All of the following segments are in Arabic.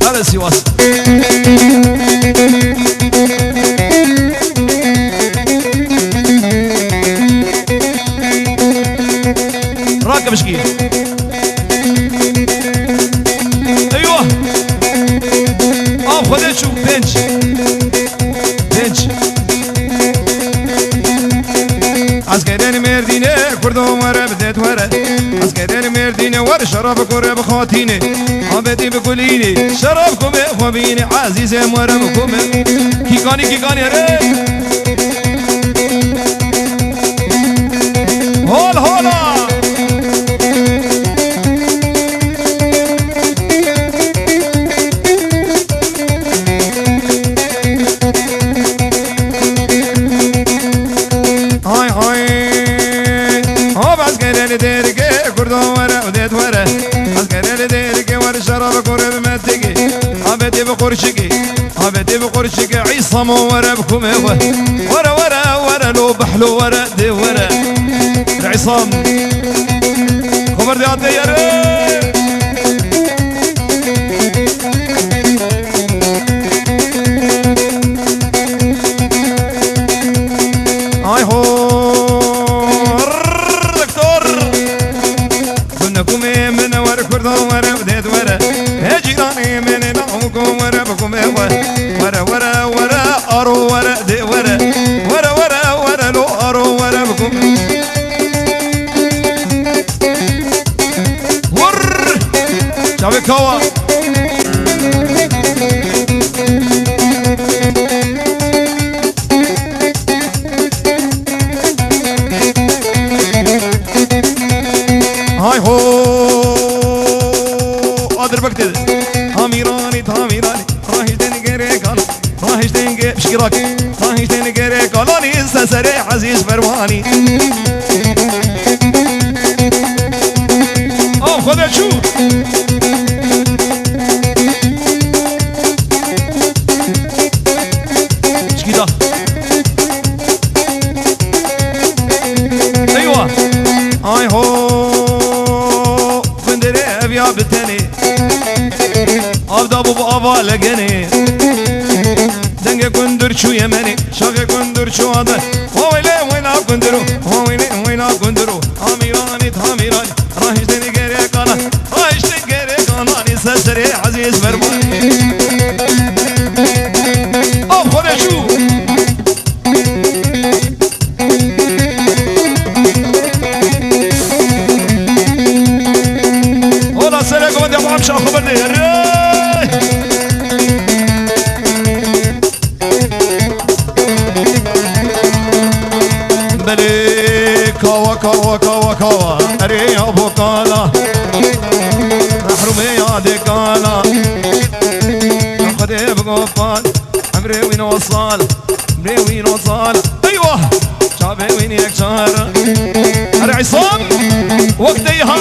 هذا سواس راكب شكيل ايوه خذيت شوف بنش عسكرين مردينة كردو مرة بديت ورا عسكرين مردينة ورا شرابك ورا بخواتيني عبدي بقوليني شرابكم خوابيني عزيزي مرة بكم كيكاني ري هولا عبدي بقرشك عصام ورا بكم ورا لو بحلو ورا دي ورا العصام خبر دي عطي يا ري هاي هو دكتور كنكم من ورا كردو ورا بديت ورا هجراني من نعمكم ورا بكم ورا أرو ورا دي ورا لو أرو ورا بكم شعبي كوا هاي هو أضربك تد هاميراني راهي تنقري قالوا راهي تنقري بشكراك راهي تنقري قالوني انسى سريع عزيز فرواني خذ شوف ايش كده ايوه هاي هو فندري ابيا بالتاني ابدا بابا لقني دنگه کندر چو یمنی شاق کندر چو آده ویلا کندرو هامیرانی راهش دنی گره کانانی سسری عزیز فرمانی خدا شو والله سلام ودي ابو عمشا خبرني كوا اري ابو كالا محرومي يا دكالا خدي بقفال عمري وين وصال ايوه شعبي وين يكسر اري عصام وقتيها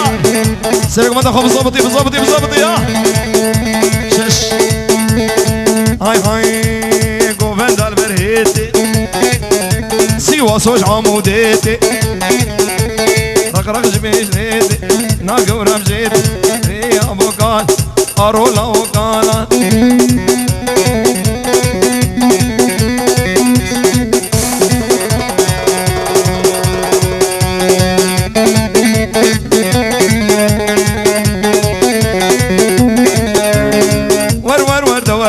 سيرك ما تخاف بظبطي يا شش هاي قوفن دال برهيتي سيوا سوج عموديتي رق جميلتي ناقو رمزيتي يا ابو قال ارولا وقالا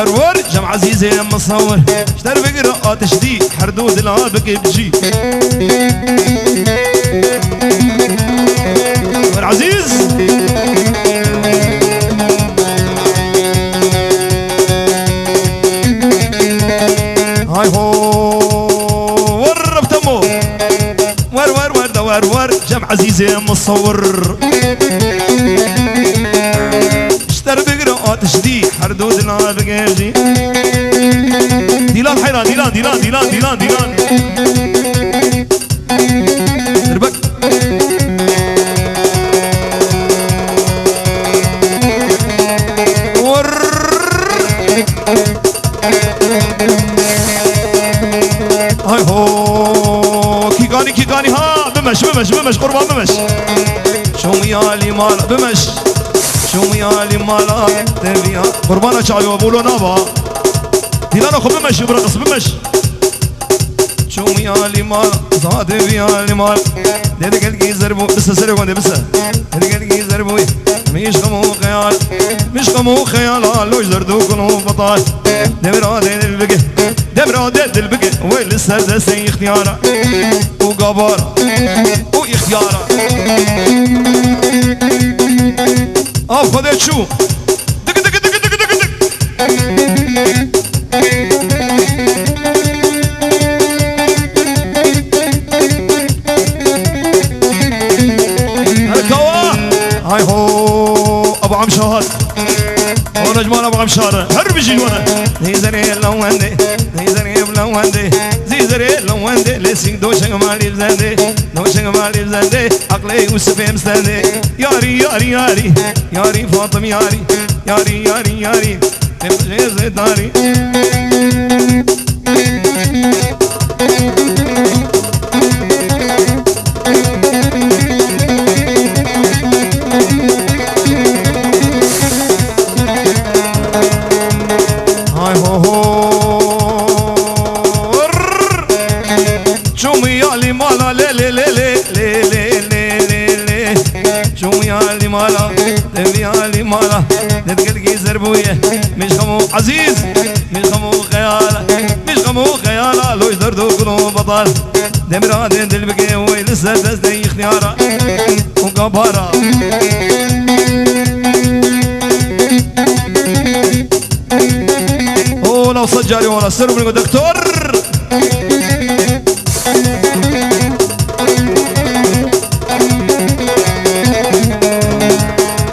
ور جمع عزيزي يا مصور اشتر بقراءات جديد حردود العابك بجي ور عزيز هاي هو ور بتمو ور جمع عزيزي يا مصور اشتر بقراءات جديد حردود العابك بجي ديلان حيران ديلان دربك هاي هو كيغاني ها بمش قربان بمش شو يا لي مال بمش شوم يالي مالا تبيا قربانا شعبي وابولو نابا ديلانا خب بمش برقص بمش شوم يالي مالا زاد بيالي مال ديدك الكي زربو بس سرقون دي بس ديدك الكي زربو مش خمو خيال مش خمو خيال لوش دردو كنو بطال دمرا ديد البقى دمرا ديد البقى وين لسه سي اختيارا وقبارا واختيارا خذيت شو دق دق دق دق دق دق الكوا هاي هو ابو عم شهر هو نجمان ابو عم شهر هرب يجي وانا زيزري لوندي زيزري لوندي زيزري لوندي لسين دوشن مالي بزندي دوشن مالي بزندي عقلي وسفهم سندي ياري ياري ياري ياري فاطم ياري ياري ياري ياري تبغي زداري هاي هو شومي يالي مالا لي لي لي لي لي لي شومي يالي مالا تبي يالي مالا نتقلقي زربوية مش خمو عزيز مش خمو خيالة مش خمو خيالة لوش دردو كلو بطال دمرا دين البقي وي لسه تزدي اختيارا وقبارا لو صجاري وانا سرب لي دكتور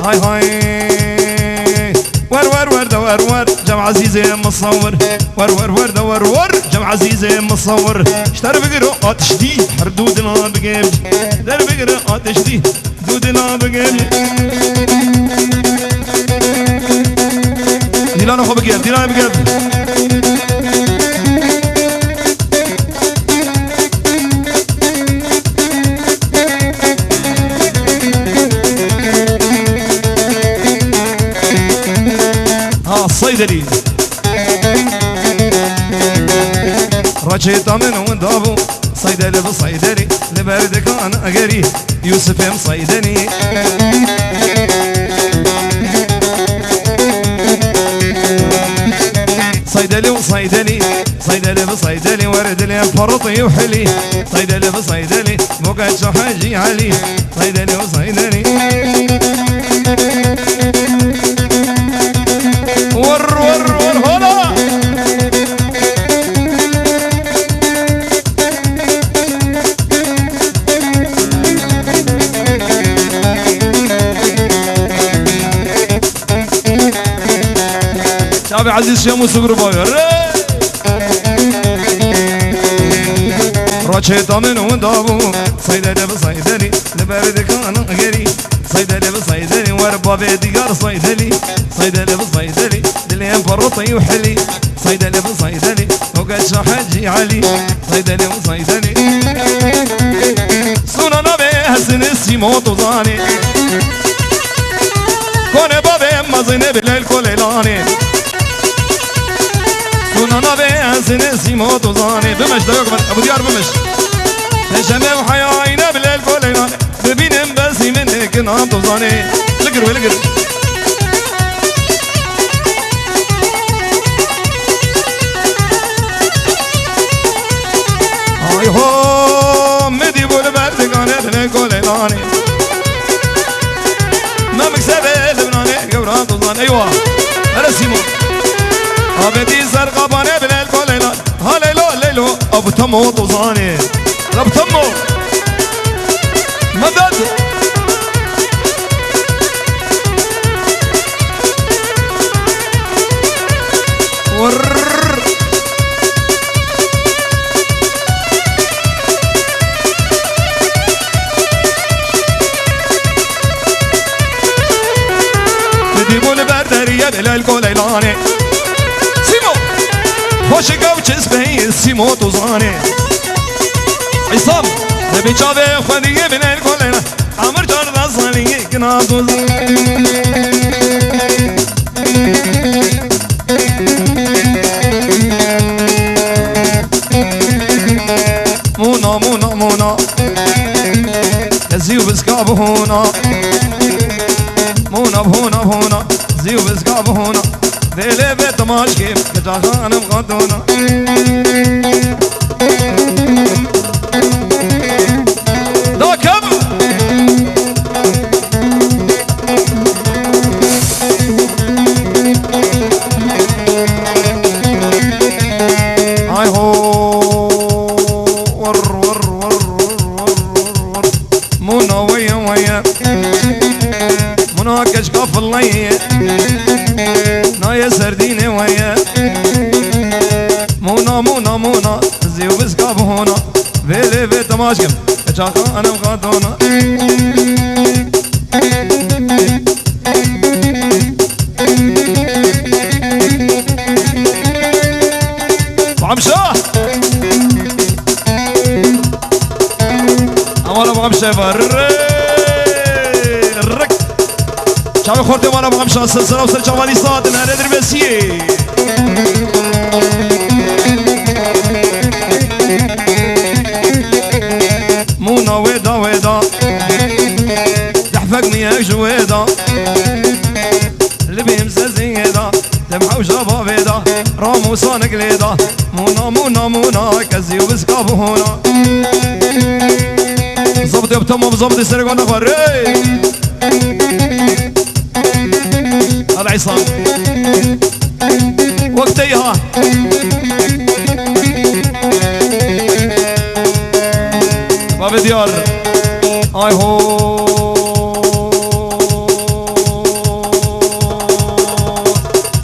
هاي هاي ور جمع عزيزي مصور ور دور جمع عزيزي مصور اشتر بقرا تشديد حردودنا بقيم در بقرا تشديد دودنا بقيم ديلانا خو بقيم ديلانا بقيم صيدلي رجيت من وندابو صيدلي بصيدلي لبردك انا اقري يوسف ام صيدلي صيدلي وصيدلي صيدلي بصيدلي ورد لي فرطي وحلي صيدلي بصيدلي بقيت حاجي علي صيدلي وصيدلي ور هلا شعبي عزيز شموس قرباوي رجيت من وندابو صيدلي بصيدلي لبردك انا غيري صيدلي بصيدلي وربا بيديار صيدلي صيدلي بصيدلي دليم فرطي وحلي صيدلي بصيدلي وقد شحجي علي صيدلي بصيدلي سونا نبي هسن السيموت وزاني كوني بابي مزيني بالليل كوليلاني سونا نبي هسن السيموت وزاني بمش دايوك ابو ديار بمش نشمي وحياينا بالليل كوليلاني ببينم بسي منك نام توزاني لقر ولقر هاي هو مدي بول بردقاني بالليل كوليلاني ما مكسبه لبناني قبران توزاني ايوه رسيمو ابدي سرقباني بالليل كوليلاني هاليلو ليلو ابو تمو توزاني ابو تمو مدد ور بديبو البردرية بالليل كوليلاني سيمو خوش قوش اسمه سيمو توزاني عصام نبي شافي خديه بالليل كوليلاني عمر جار راساني كنا توزاني بهونا بهونا زيو بسقا بهونا ذيلي بيت ماش كيف كجاخان بغدونا دوكم هاي هو ور ور ور ور ور مونا ويا ويا مونا كشقاف الليل نايا سرديني ويا مونا مونا مونا زيو بسقا بهونا فيلي في تماشكم كشاقا انا مغادونا بعمشاه امالا بعمشاه الرك شعبي خورتي وانا بعمشاه سلسلة وسل جوالي صادن انا دربسيه مونا ويدا ويدا يحفقني يا جويدا اللي بيمسى زيدا تمحى وجابا بيدا رامو صانق ليدا مونا مونا مونا كزي وبسقا بهونا زبطي بتمو بزبطي سرقونا غوري العصام وقتيها باب ديار اي هو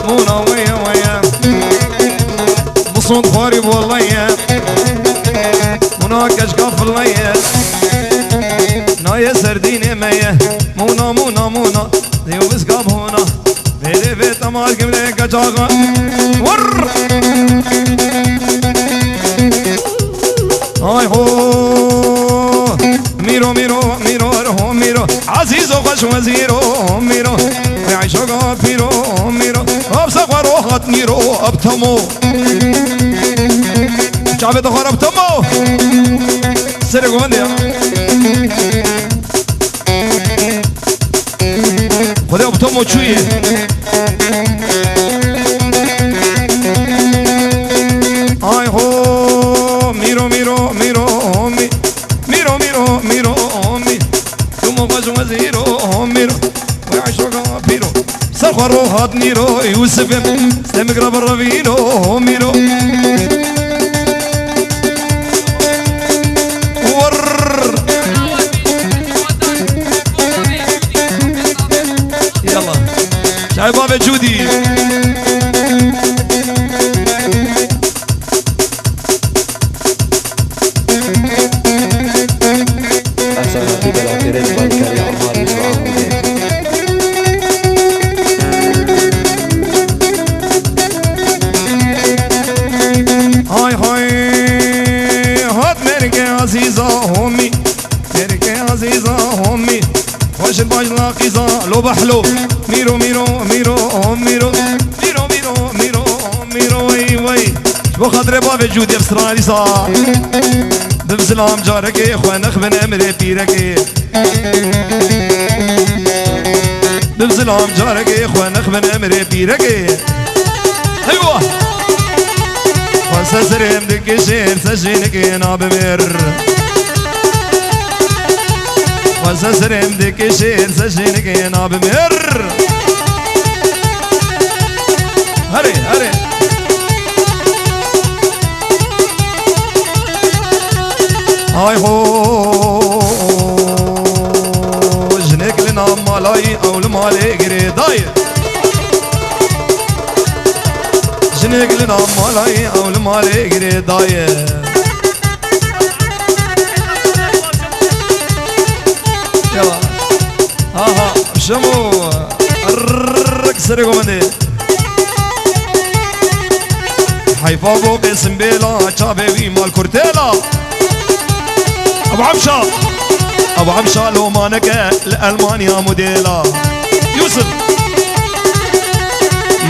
مونا ويا ويا بصوت فاري والله يا مونا كشقاف الليل نايا سرديني ميا مونا مونا مونا ديو بسقاب هونا بيلي بيت امال قبلي كجاغا ور اي هو ميرو ميرو ميرو رهو ميرو عزيز وخش وزيرو ميرو يعيش وقات ميرو ميرو ابسق وروحات ميرو ابتمو شعبي دخور ابتمو سرقوا بندي خذي ابتمو شوية اي هو ميرو ميرو ميرو مي ميرو ميرو ميرو مي ثم غز وزيرو ميرو ويعشق بيرو سرخ روحات ميرو يوسف استمقرب الربينو ميرو ور يلا شاي بابا جودي هاي هاي هات مركي عزيزة همي مركي عزيزة همي واش الباج لاقيزة لو بحلو ميرو ميرو ميرو ميرو ميرو ميرو ميرو ميرو وي وي شبو خاطري بابي جودي بسرالي صا ببسلام جاركي اخوانك من امري بيركي ببسلام جاركي اخوانك من امري بيركي ايوه وسسرم دكشير سجينك انا بمر وسسرم دكشير سجينك انا بمر هري هري هاي هو جنك لنا مالاي او المالي قريداي جنك لنا مالاي او المالي قريداي يلا ها ها شمو الركسري قومني حيفا بو قسم بيلا شابي مال كورتيلا ابو عمشا ابو عمشا لو مانك لالمانيا موديلا يوسف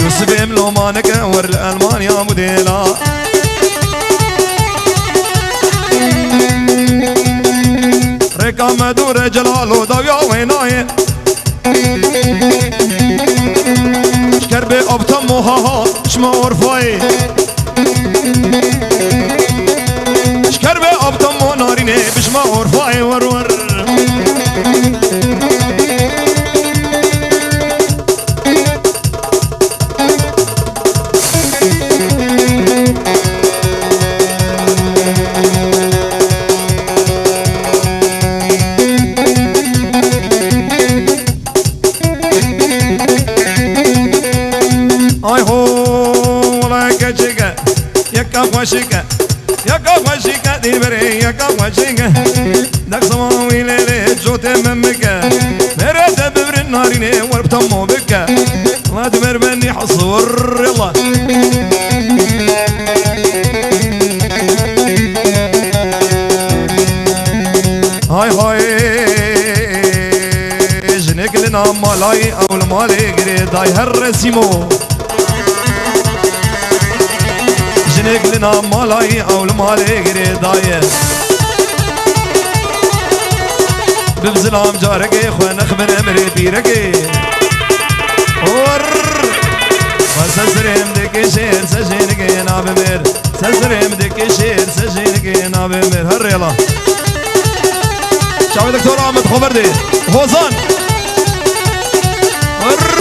يوسف ام لو مانك ور لالمانيا موديلا ريكا مدور جلالو داويا ويناي موها شما ورفاي شكر به ابتم نارينه بشما ورفاي ورور وشيكا يا كواشيكا ديبري يا كواشيكا دك سماوي ليلي جوتي ممكا مرد ببر الناريني وربتمو بكا لا تمر بني حصور يلا هاي هاي جنك لنا مالاي او المالي قريد هاي هالرسيمو جنك لنا مالاي او المالي قريدايه ببزلام جاركي خوان اخبر امري بيركي ور وسسرم دكي شير سجينكي نابمر سسرم دكي شير سجينكي نابمر هر يلا شاوي دكتور احمد خبر دي هوزان ور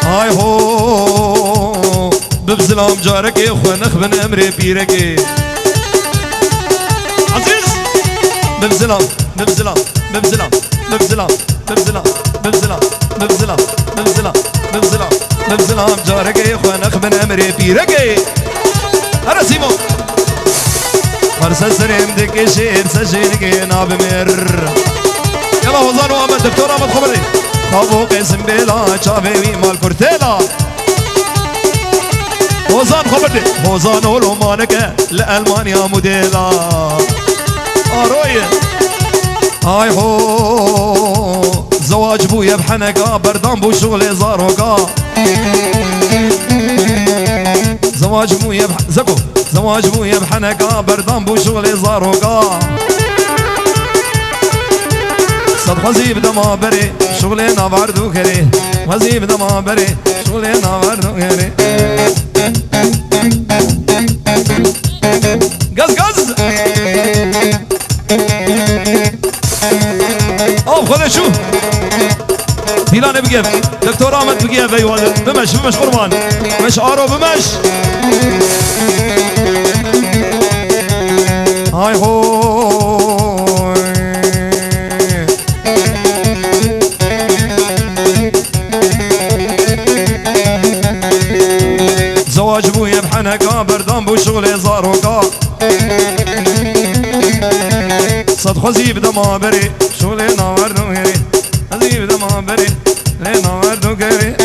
هاي هو ببزلام جاركي خوان اخبن امري بيركي عزيز ببزلام ببزلام ببزلام ببزلام ببزلام ببزلام ببزلام ببزلام ببزلام ببزلام جاركي خوان اخبن امري بيركي هرا سيمو فرسا سريم دكي شير سجينكي نابمر يلا وزان وامد دكتور احمد خبري خابو قسم بلا چاوي مال كورتيلا وزان خبرتي وزان ولمانك لألمانيا موديلا اروي هاي هو زواج بويا بحنقا بردان بو شغلي زاروقا زواج بويا زكو زواج بويا بحنقا بردان بو شغلي زاروقا صد خزيب دما بري شغلي نابردو كري خزيب دما بري شغلي نابردو كري قز قز خذ شو هلال بقيف دكتور احمد بقيف ايوه بمش قربان مش عارو بمش هاي هو زواج بويا بحنكا بردان بو شغلي زاروكا صد خزيب دما بري شغلي ناوردو هري خزيب دما بري لي ناوردو كري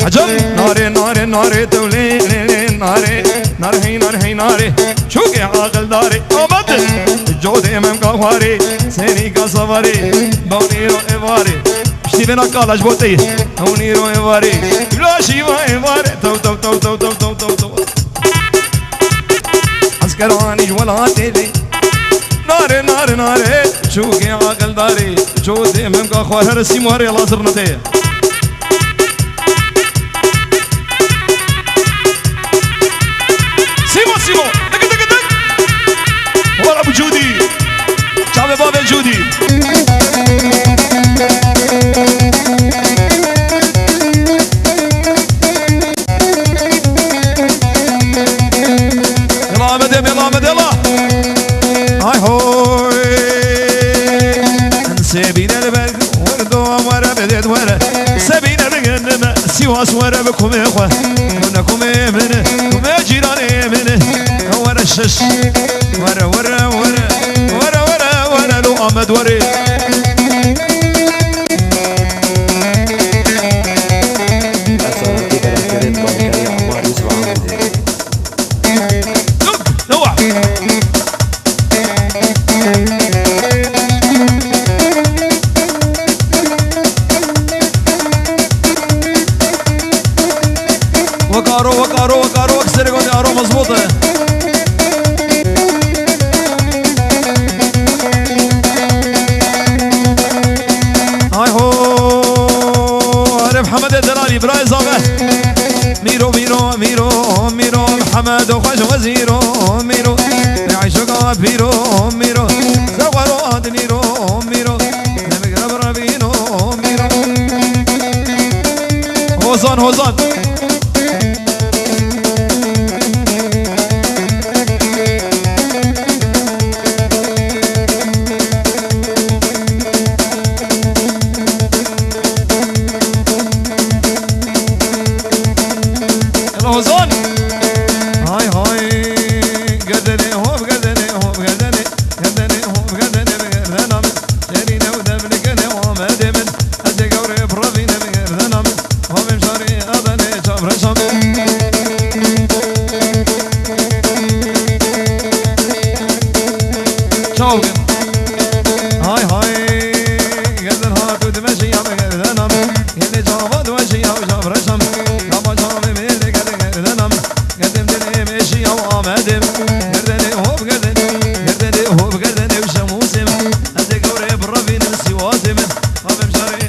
عجب ناري ناري ناري تولي لي ناري نار هي نار هي ناري شوكي عاقل داري آمد جودي من كواري سيني کا سواري بونيرو ايواري شتي بنا كالاش بوتي بونيرو ايواري لاشي ايواري تو تو تو تو تو تو تو تو عسكراني ولا تيلي ناري ناري ناري شوكي عاقل داري جودي من كواري هرسي مهري الله زرنتي سيمو دق دق دق ورا ابو جودي شعب بابا جودي يلا مدام يلا مدام هاي هوي سابينا البلد وردو ورا بدت ورا سابينا بقدم سواس ورا بكم يا اخوه منكم من جيراني من ورا الشش ورا ورا ورا ورا ورا ورا لو أحمد وري نوع وكارو اكسر قولي ارو مظبوطه زيرو ميرو عيشوكا بيرو ميرو زغورو دنيرو ميرو نمقرب ربينو ميرو هوزان هوزان الهوزان هاي هاي قدني هو بقدني هو بقدني قدني هو بقدني بقردنا من شارينا ودبلقني وما دمن أدي قوري بربينا بقردنا من هو بمشاري أضني شابر شام شوقن هاي هاي قدن هاتو دمشي يا بقردنا من يلي جابد وشي يا شابر شام كما شامي ميلي قدن قدم دني مشي او امدم قردني هو بقردني قردني هو بقردني وشموسم ادي قوري بربي نسي واسم ما بمشاري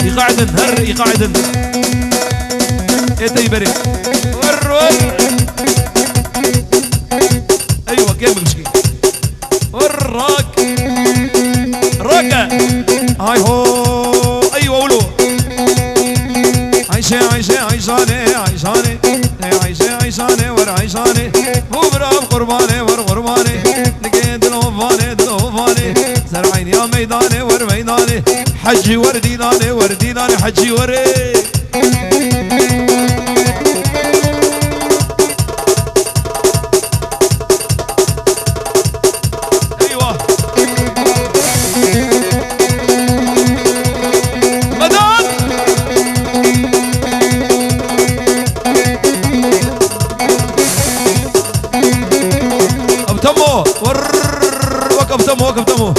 يقعدن هر يقعدن ايه يبري ور ور ايوه كيف مشكي الراك راكا هاي هو ايوه ولو عيشة عيشة عيشاني عيشاني عيشة عيشاني ور عيشاني هو براب قرباني ور قرباني لقيت الهوفاني دلهوفاني زرعين يا ميداني ور ميداني حجي وردي داني وردي داني حجي وري ابتمو ور وقف تمو وقف تمو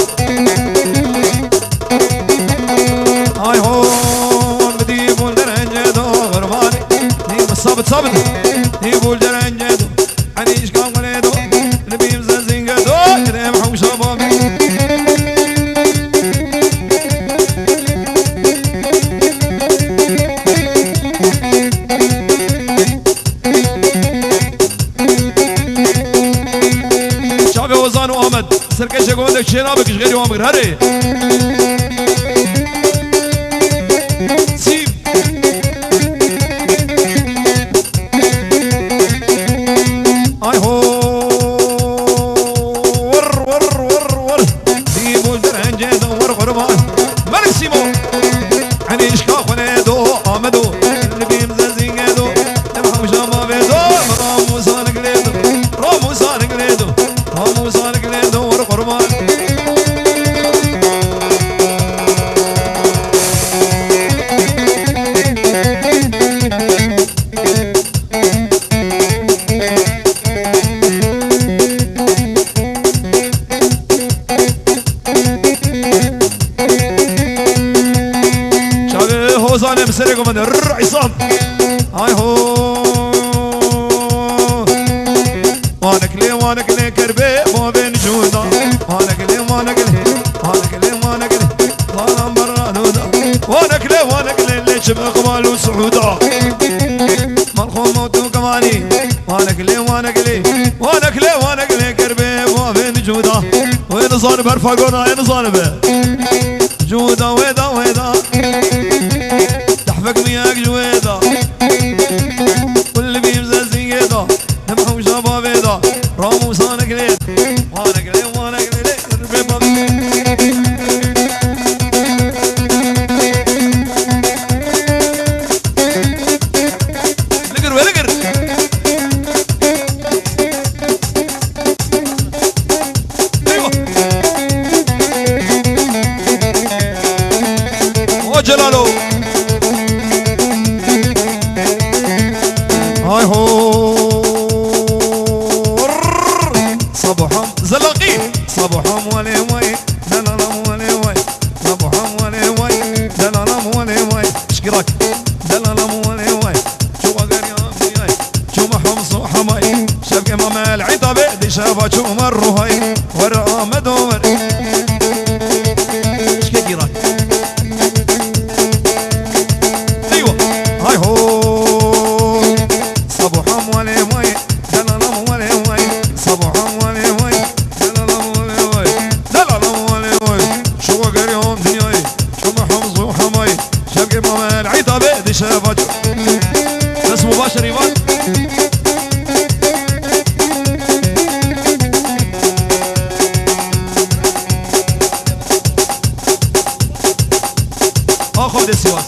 هاي هون بدي بول درنجدو غرباني ني صابت صابت ني بول درنجدو عنيش كان وليدو نبي مزنزنجدو كريم حوش بابي وزان وأحمد سركش يقول لك شيء نابك غير يوم غير سيب اي هو ور ور ور ور سيبوا الدرنجة دور غربان ملك سيمو عني اشكاخ ونيدو آمدو اللي بيمزازين قيدو نبحو شاما بيدو رامو سانك ليدو رامو سانك ليدو رامو سانك ليدو ور غربان هوزاني مسرقو من الرعصام هاي هو وانك لي كربي مو بين جودا وانك لي ظلام برا دودا وانك لي ليش بقبال وسعودا مالخوم موتو كماني وانك لي كربي مو بين جودا وين صانب هرفاقونا وين صانب جودا ويدا تحفك مياك جويدا واللي بيمزازين قيدا نبحو شابا بيدا رامو صانك ليد وانك لي لقر ولقر ايوه وجلالو هاي هو صبحهم زلاقين صبحهم ولي وي دلالهم ولي وي صبحهم ولي وي دلالهم ولي وي اشكرك دلالهم ولي وي شو غير يا امي شو محهم صوحمي شبك امام العتبه دي شافا شو مروها خود السواس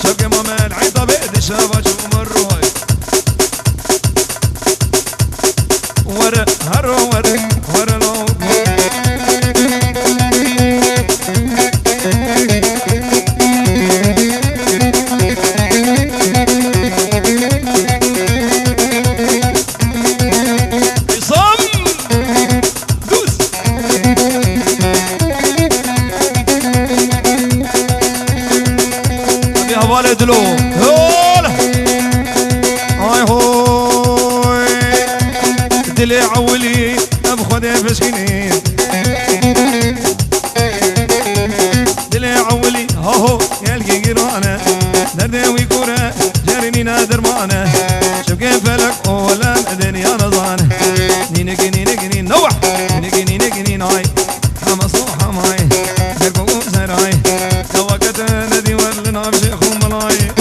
شبكة ماما العيطة بيد الشباب شو مروي ورا هرو ورا لو دلو هولا هاي هوي دلي عولي ابخذ فشكنين دلي عولي هو يلقي قرانا دردوي كورة جرني نادر معنا شوف كيف لك ولا الدنيا نظانة نينك نوح نينك ناي حمص وحماي دربو سراي توقت ندي ورلنا بشيخ وملاي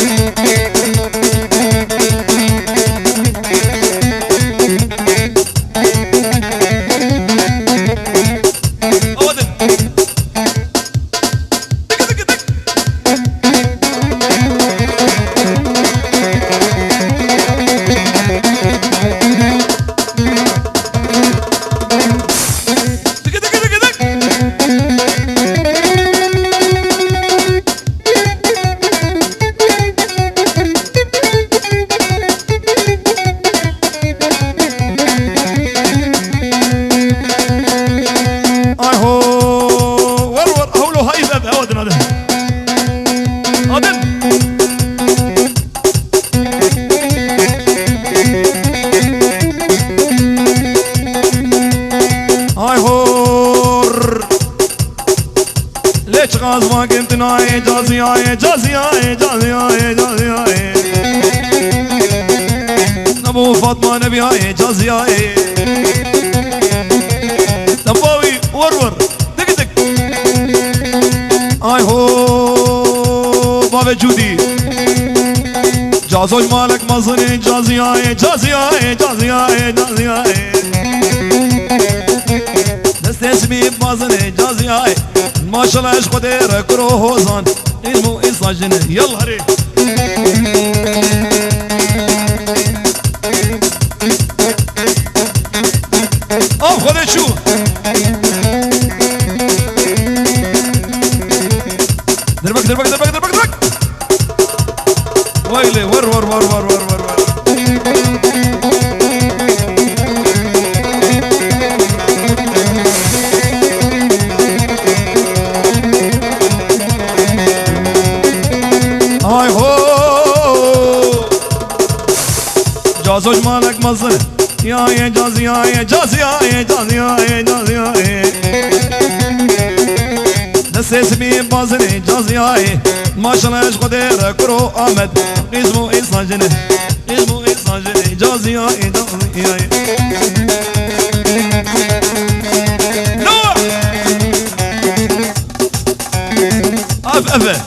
غاز ما كنت ناي جازي نبو فاطمة نبي هاي جازي نبوي ورور دق دق اي هو بابا جودي جازوج مالك مصري جازي اسمي بمازني جازي ما شاء الله ايش قدير كرو هوزان اسمه إصلا جنة يلا هري خذ شو دربك ويلي ور جازوج مالك مصر يا جازي دست اسمي بازني جازي ما شاء الله ايش قدير كرو احمد اسمه إصلا جنة جازي نوع أف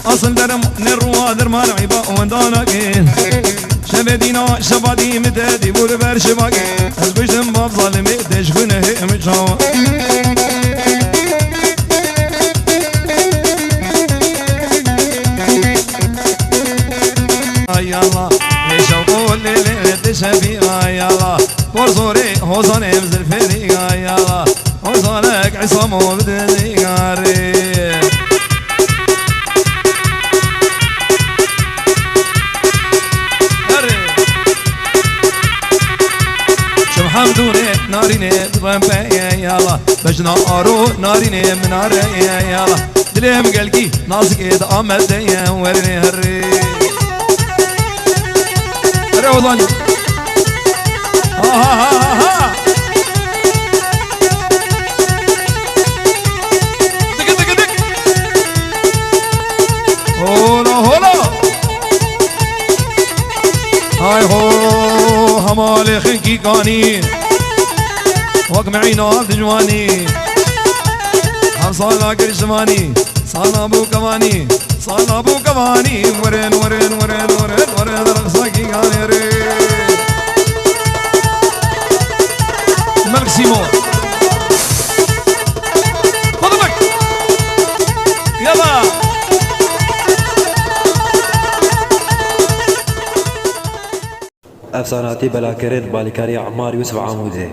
اصل درم نروا درمان عيبا وندانا كين شبدينا شبادي متدي بول بر شباكي ازبشم باب ظالمي تشكونه مجاوا يا الله يشوقوا الليل تشبي يا الله برزوري هوزان امزل فري يا الله هوزانك عصام وبدني غاري حمدوني ناريني ضمبي يلا بجنا ارو ناريني منار يلا دلهم قلقي نازك ايد امد ورني هري روضان كمال خنكي كاني وقمعينا دجواني حصالا كرشماني صالا ابو كماني صالا ابو كماني ورين ورين ورين ورين ورين رقصاكي كاني رين ملك سيمون خذ يلا افساناتي بلاكرين بالكاري عمار يوسف عامودي